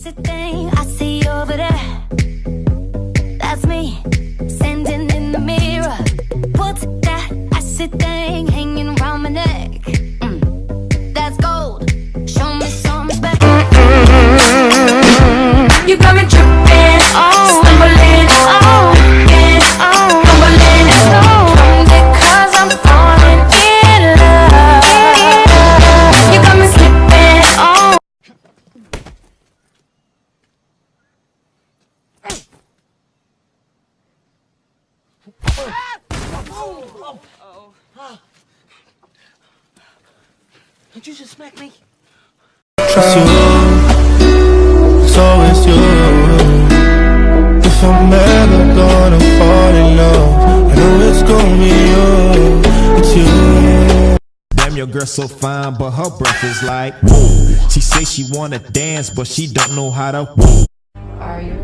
acid thing I see over there. That's me, standing in the mirror. What's that acid thing hanging around my neck? That's gold. Show me some respect. You got me tripping, stumbling, fumbling, because I'm falling in love. You got me slipping, Did you just smack me? Trust you, it's always you. If I'm ever gonna fall in love, I know it's gonna be you, it's you. Damn, your girl so fine, but her breath is like whoa. She say she wanna dance, but she don't know how to whoa. Are you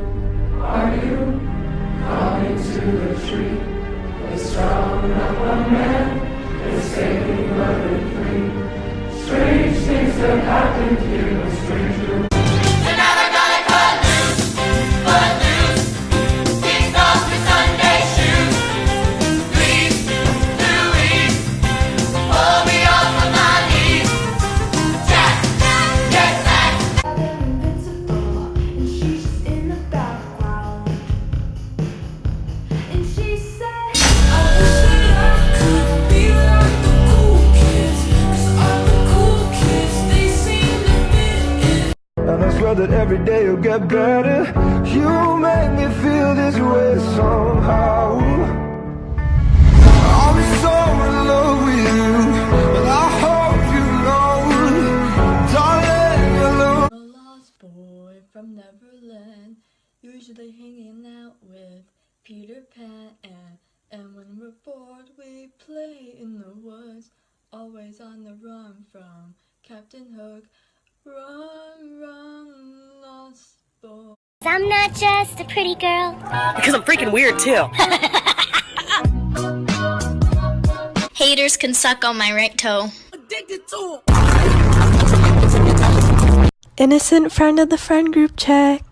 coming to the tree? A strong enough man is taking running free. Strange things have happened here, a stranger. Another gonna cut loose, kick off your Sunday shoes. Please, Louise, pull me off of my knees. Jack, get back. invincible, and she's in the background. And she said, I wish that I could be like the cool kids, 'cause all the cool kids, they seem to fit in. And I swear that every day you'll get better. You make me feel this way somehow. I'm so in love with you, and I hope you know, darling, you're love. A lost boy from Neverland, usually hanging out with Peter Pan, and when we're bored we play in the woods, always on the run from Captain Hook. Run, run, lost boy. I'm not just a pretty girl. Because I'm freaking weird too. Haters can suck on my right toe. Addicted to Innocent friend of the friend group check.